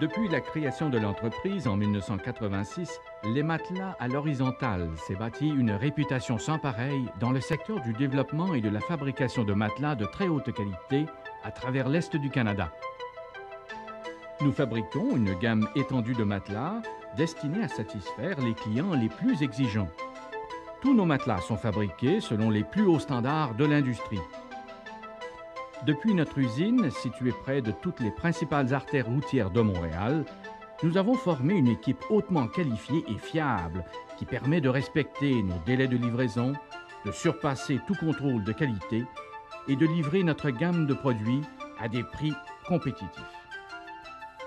Depuis la création de l'entreprise en 1986, les matelas à l'horizontale s'est bâti une réputation sans pareille dans le secteur du développement et de la fabrication de matelas de très haute qualité à travers l'Est du Canada. Nous fabriquons une gamme étendue de matelas destinés à satisfaire les clients les plus exigeants. Tous nos matelas sont fabriqués selon les plus hauts standards de l'industrie. Depuis notre usine, située près de toutes les principales artères routières de Montréal, nous avons formé une équipe hautement qualifiée et fiable qui permet de respecter nos délais de livraison, de surpasser tout contrôle de qualité et de livrer notre gamme de produits à des prix compétitifs.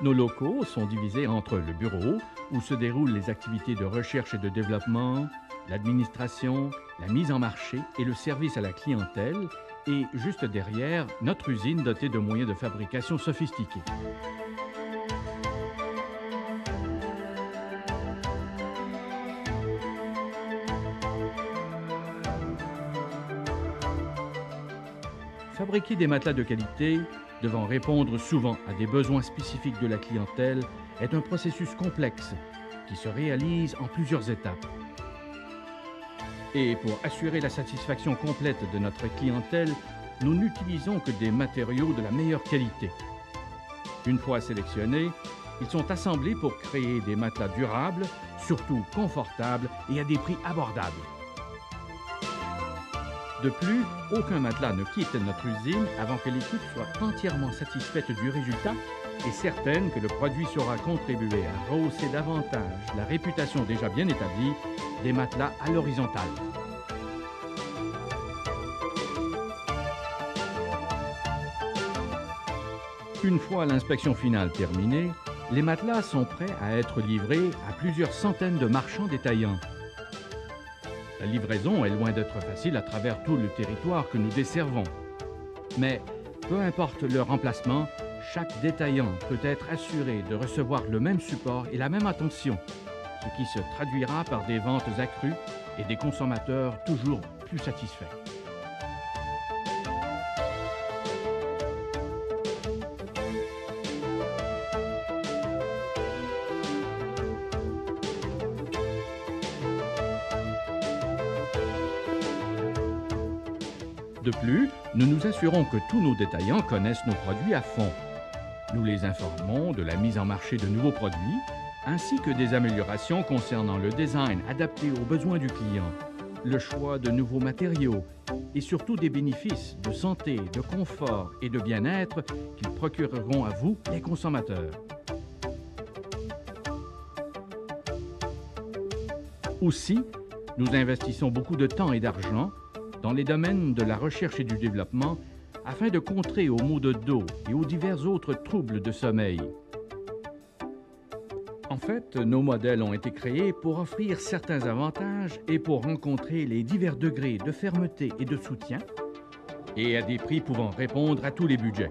Nos locaux sont divisés entre le bureau, où se déroulent les activités de recherche et de développement, l'administration, la mise en marché et le service à la clientèle, et juste derrière, notre usine dotée de moyens de fabrication sophistiqués. Fabriquer des matelas de qualité, devant répondre souvent à des besoins spécifiques de la clientèle, est un processus complexe qui se réalise en plusieurs étapes. Et pour assurer la satisfaction complète de notre clientèle, nous n'utilisons que des matériaux de la meilleure qualité. Une fois sélectionnés, ils sont assemblés pour créer des matelas durables, surtout confortables et à des prix abordables. De plus, aucun matelas ne quitte notre usine avant que l'équipe soit entièrement satisfaite du résultat et certaine que le produit saura contribuer à rehausser davantage la réputation déjà bien établie des matelas à l'horizontale. Une fois l'inspection finale terminée, les matelas sont prêts à être livrés à plusieurs centaines de marchands détaillants. La livraison est loin d'être facile à travers tout le territoire que nous desservons. Mais peu importe leur emplacement, chaque détaillant peut être assuré de recevoir le même support et la même attention, ce qui se traduira par des ventes accrues et des consommateurs toujours plus satisfaits. De plus, nous nous assurons que tous nos détaillants connaissent nos produits à fond. Nous les informons de la mise en marché de nouveaux produits, ainsi que des améliorations concernant le design adapté aux besoins du client, le choix de nouveaux matériaux et surtout des bénéfices de santé, de confort et de bien-être qu'ils procureront à vous, les consommateurs. Aussi, nous investissons beaucoup de temps et d'argent dans les domaines de la recherche et du développement afin de contrer aux maux de dos et aux divers autres troubles de sommeil. En fait, nos modèles ont été créés pour offrir certains avantages et pour rencontrer les divers degrés de fermeté et de soutien, et à des prix pouvant répondre à tous les budgets.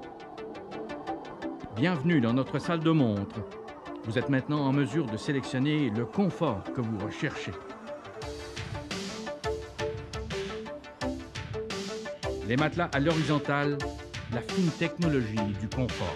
Bienvenue dans notre salle de montre. Vous êtes maintenant en mesure de sélectionner le confort que vous recherchez. Les matelas à l'horizontale, la fine technologie du confort.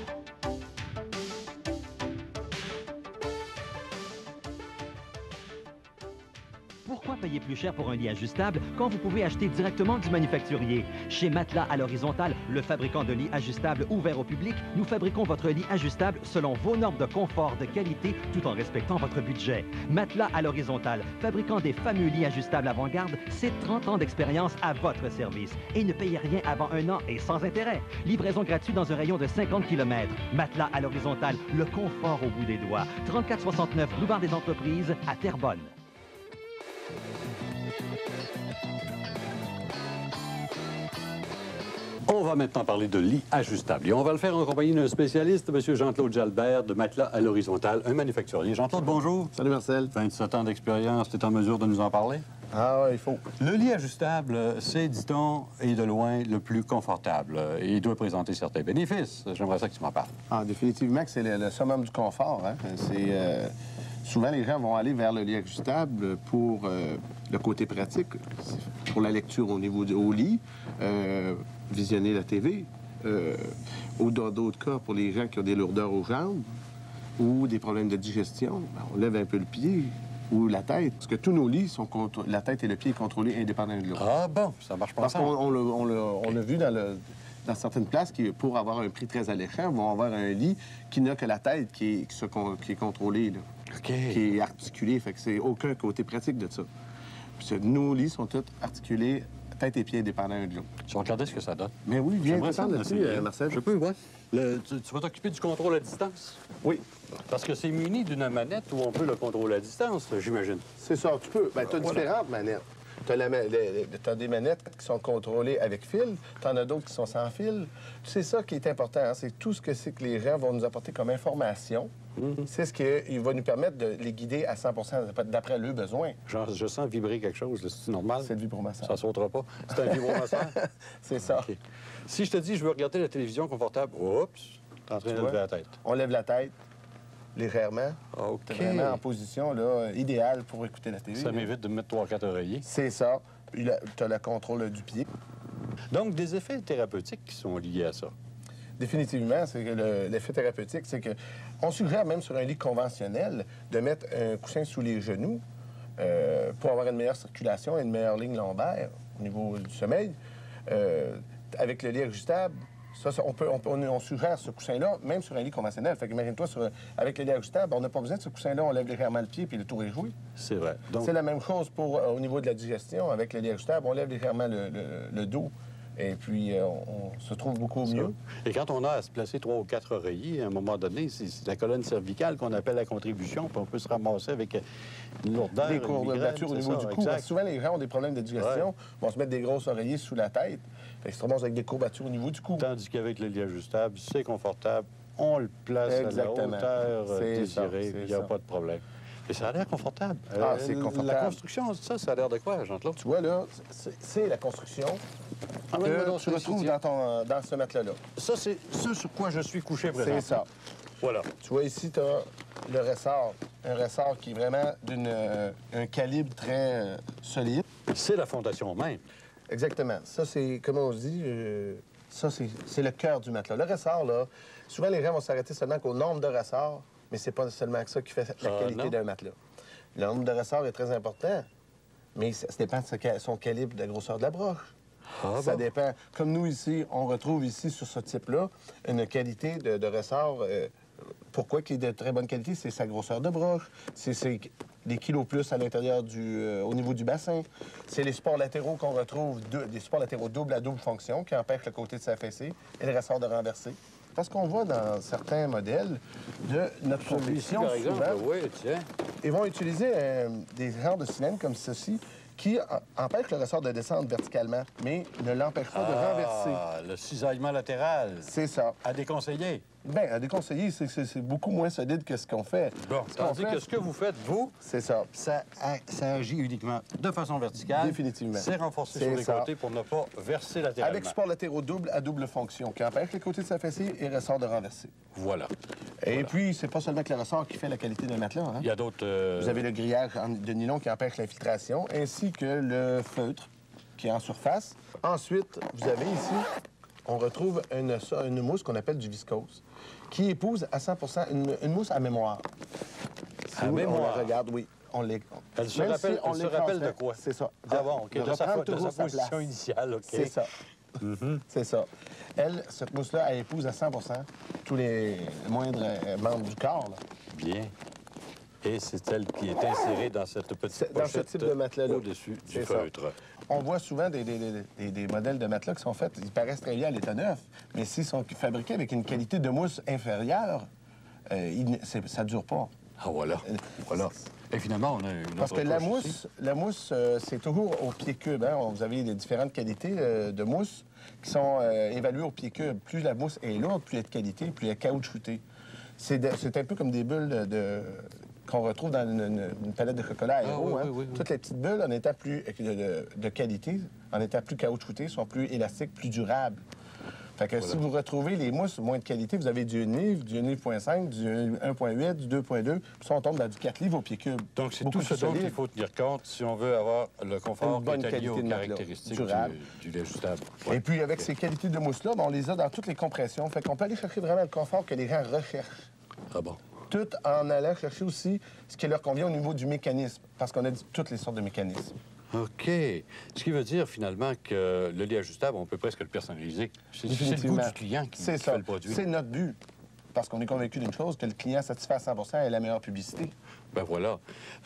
Pourquoi payer plus cher pour un lit ajustable quand vous pouvez acheter directement du manufacturier? Chez Matelas à l'horizontale, le fabricant de lits ajustables ouvert au public, nous fabriquons votre lit ajustable selon vos normes de confort, de qualité, tout en respectant votre budget. Matelas à l'horizontale, fabricant des fameux lits ajustables avant-garde, c'est 30 ans d'expérience à votre service. Et ne payez rien avant 1 an et sans intérêt. Livraison gratuite dans un rayon de 50 km. Matelas à l'horizontale, le confort au bout des doigts. 3469 Boulevard des Entreprises à Terrebonne. On va maintenant parler de lits ajustables. Et on va le faire en compagnie d'un spécialiste, M. Jean-Claude Jalbert, de Matelas à l'horizontale, un manufacturier. Jean-Claude, bonjour. Salut Marcel. 27 ans d'expérience, tu es en mesure de nous en parler? Ah ouais, il faut. Le lit ajustable, c'est, dit-on, et de loin le plus confortable. Et il doit présenter certains bénéfices. J'aimerais ça que tu m'en parles. Ah, définitivement que c'est le summum du confort. Hein? Souvent, les gens vont aller vers le lit ajustable pour le côté pratique, pour la lecture au niveau au lit, visionner la TV, ou dans d'autres cas, pour les gens qui ont des lourdeurs aux jambes. ou des problèmes de digestion, ben, on lève un peu le pied ou la tête. Parce que tous nos lits sont la tête et le pied contrôlés indépendamment de l'autre. Ah bon, ça marche pas Parce ensemble. qu'on l'a vu dans certaines places qui, pour avoir un prix très alléchant, vont avoir un lit qui n'a que la tête qui est contrôlée, là, OK. qui est articulée. Fait que c'est aucun côté pratique de ça. Puis nos lits sont tous articulés, tête et pieds indépendants un de l'autre. Je vais regarder ce que ça donne. Mais oui, viens J'aimerais ça t'étendre là-dessus, l'essayer. Marcel. Je peux, oui. Tu vas t'occuper du contrôle à distance? Oui, Parce que c'est muni d'une manette où on peut le contrôler à distance, j'imagine. c'est ça, tu peux. Ben, tu as Voilà. différentes manettes. Tu as des manettes qui sont contrôlées avec fil, tu en as d'autres qui sont sans fil. C'est ça qui est important, hein, c'est tout ce que c'est que les gens vont nous apporter comme information. C'est ce qui va nous permettre de les guider à 100 d'après leurs besoins. Genre, je sens vibrer quelque chose, là. C'est normal? C'est le vibromassage. Ça sautera pas. C'est un vibromasseur? C'est ça. OK. Si je te dis, je veux regarder la télévision confortable, oups, t'es en train de Tu vois? lever la tête. On lève la tête légèrement. OK. T'es vraiment en position là, idéale pour écouter la télé. Ça m'évite de me mettre 3-4 oreillers. C'est ça. Puis tu as le contrôle du pied. Donc, des effets thérapeutiques qui sont liés à ça. Définitivement, c'est que l'effet thérapeutique, c'est que on suggère même sur un lit conventionnel de mettre un coussin sous les genoux pour avoir une meilleure circulation et une meilleure ligne lombaire au niveau du sommeil. Avec le lit ajustable, on suggère ce coussin-là, même sur un lit conventionnel. Fait qu'imagine-toi, avec le lit ajustable, on n'a pas besoin de ce coussin-là, on lève légèrement le pied puis le tour est joué. C'est vrai. Donc, C'est la même chose au niveau de la digestion. Avec le lit ajustable, on lève légèrement le dos. Et puis, on se trouve beaucoup mieux. et quand on a à se placer 3 ou 4 oreillers, à un moment donné, c'est la colonne cervicale qu'on appelle la contribution, puis on peut se ramasser avec une lourdeur, Des une courbatures au migraine, niveau c'est du ça, cou. exact. Parce que souvent, les gens ont des problèmes de digestion, vont se mettre des grosses oreillers sous la tête. Fait qu'ils se ramassent avec des courbatures au niveau du cou. Tandis qu'avec le lit ajustable, c'est confortable, on le place à la Exactement. hauteur C'est ça, désirée, c'est il n'y a ça. pas de problème. Et ça a l'air confortable. C'est confortable. La construction, ça a l'air de quoi, Jean-Claude? Tu vois, là, c'est la construction Emmène-moi donc que sur tu le retrouves soutien. dans ce matelas-là. Ça, c'est ce sur quoi je suis couché présentement. C'est ça. Voilà. Tu vois, ici, tu as le ressort. Un ressort qui est vraiment d'un calibre très solide. C'est la fondation même. Exactement. Ça, c'est, comment on se dit, ça, c'est le cœur du matelas. Le ressort, là, souvent, les gens vont s'arrêter seulement qu'au nombre de ressorts, mais c'est pas seulement ça qui fait la qualité non. d'un matelas. Le nombre de ressorts est très important, mais ça dépend de son calibre, de la grosseur de la broche. Ça dépend. Comme nous, ici, on retrouve ici, sur ce type-là, une qualité de ressort. Pourquoi qui est de très bonne qualité? C'est sa grosseur de broche, c'est les kilos plus à l'intérieur au niveau du bassin. C'est les supports latéraux qu'on retrouve, des supports latéraux double à double fonction qui empêchent le côté de s'affaisser et le ressort de renverser. Parce qu'on voit dans certains modèles de notre Celui-ci, conception, par exemple, souvent, oui, tiens. ils vont utiliser des genres de cylindres comme ceci qui empêchent le ressort de descendre verticalement, mais ne l'empêchent pas de renverser. Ah, le cisaillement latéral. C'est ça. À déconseiller. Bien, à déconseiller, c'est beaucoup moins solide que ce qu'on fait. Bon, Ce qu'on tandis fait, que ce que vous faites, vous, c'est ça. ça agit uniquement de façon verticale. Définitivement. C'est renforcé C'est sur les ça. côtés pour ne pas verser latéralement. Avec support latéraux double à double fonction qui empêche les côtés de s'affaisser et ressort de renverser. Voilà. Et puis, c'est pas seulement que le ressort qui fait la qualité d'un matelas. Hein? Il y a d'autres... Vous avez le grillage de nylon qui empêche l'infiltration, ainsi que le feutre qui est en surface. Ensuite, vous avez ici, on retrouve une mousse qu'on appelle du viscose, qui épouse à 100 une mousse à mémoire. Si À vous- mémoire. On la regarde, oui. Elle se Même rappelle, si on elle se rappelle de l'écraserait, quoi? C'est ça. Ah bon, OK. De sa reprendre toujours sa position place. initiale, OK. C'est ça. C'est ça. Elle, cette mousse-là, elle épouse à 100 tous les moindres membres du corps. Là. Bien. Et c'est elle qui est insérée dans cette petite Dans ce pochette type de matelas-là. au-dessus du C'est ça. feutre. On voit souvent des modèles de matelas qui sont faits, ils paraissent très bien à l'état neuf, mais s'ils sont fabriqués avec une qualité de mousse inférieure, ça ne dure pas. Ah, voilà. Voilà. Et finalement, on a une Parce autre que la couche ici. mousse, c'est toujours au pied cube. Hein? Vous avez des différentes qualités de mousse qui sont évaluées au pied cube. Plus la mousse est lourde, plus elle est de qualité, plus elle est caoutchoutée. C'est un peu comme des bulles qu'on retrouve dans une palette de chocolat aéro. oui, hein? oui, oui. Toutes les petites bulles, en étant plus de qualité, en étant plus caoutchoutées, sont plus élastiques, plus durables. Fait que si vous retrouvez les mousses moins de qualité, vous avez du 1 livre, du 1,5 livre, du 1,8, du 2,2, puis ça, on tombe dans du 4 livres au pied cube. Donc, c'est Beaucoup tout ce plus dont solide. il faut tenir compte si on veut avoir le confort Une bonne qui est allié qualité aux de matelas. caractéristiques Durable. du lit ajustable. Et puis, avec ces qualités de mousse-là, ben, on les a dans toutes les compressions. Fait qu'on peut aller chercher vraiment le confort que les gens recherchent. Ah bon? tout en allant chercher aussi ce qui leur convient au niveau du mécanisme, parce qu'on a dit toutes les sortes de mécanismes. OK. Ce qui veut dire, finalement, que le lit ajustable, on peut presque le personnaliser. C'est le goût du client qui fait le produit. C'est notre but. Parce qu'on est convaincu d'une chose, que le client satisfait à 100 % et la meilleure publicité. Ben voilà.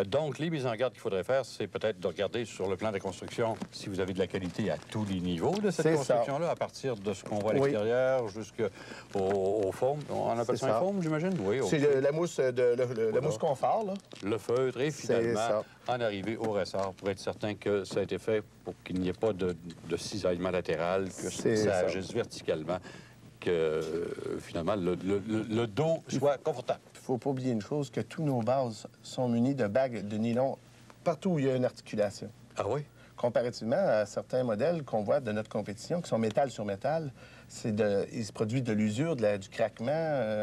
Donc, les mises en garde qu'il faudrait faire, c'est peut-être de regarder sur le plan de construction si vous avez de la qualité à tous les niveaux de cette construction-là, à partir de ce qu'on voit à l'extérieur jusqu'aux formes. On appelle ça un forme, j'imagine? Oui. C'est la mousse, la mousse confort, là. Le feutre et finalement en arriver au ressort pour être certain que ça a été fait pour qu'il n'y ait pas de cisaillement latéral, que ça agisse verticalement, que finalement le dos soit confortable. Il ne faut pas oublier une chose, que tous nos bases sont munies de bagues de nylon partout où il y a une articulation. Ah oui? Comparativement à certains modèles qu'on voit de notre compétition, qui sont métal sur métal, il se produit de l'usure, du craquement,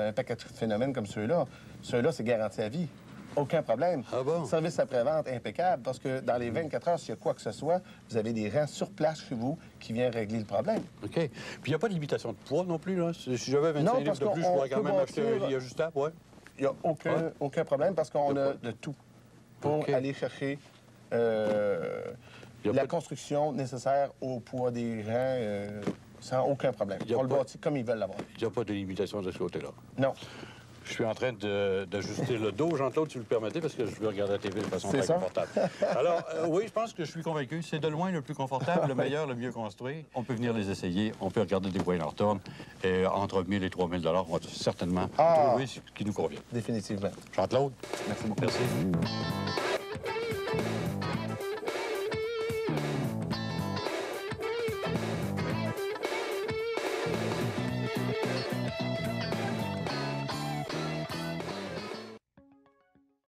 un paquet de phénomènes comme ceux-là. Ceux-là, c'est garanti à vie. Aucun problème. Ah bon? Service après-vente impeccable, parce que dans les 24 heures, s'il y a quoi que ce soit, vous avez des rangs sur place chez vous qui viennent régler le problème. OK. Puis il n'y a pas de limitation de poids non plus, là? Si j'avais 25 livres de plus, je pourrais quand même acheter un lit ajustable, oui? Il n'y a aucun problème, parce qu'on a de tout pour aller chercher la construction nécessaire au poids des rangs sans aucun problème. On le bâtit comme ils veulent l'avoir. Il n'y a pas de limitation de ce côté-là? Non. Je suis en train d'ajuster le dos, Jean-Claude, si vous le permettez, parce que je veux regarder la TV de façon très confortable. Alors, oui, je pense que je suis convaincu. C'est de loin le plus confortable, le meilleur, le mieux construit. On peut venir les essayer. On peut regarder des Wayne Horton. Et entre 1 000 et 3 000 $, on va certainement trouver ce qui nous convient. Définitivement. Jean-Claude. Merci beaucoup. Merci.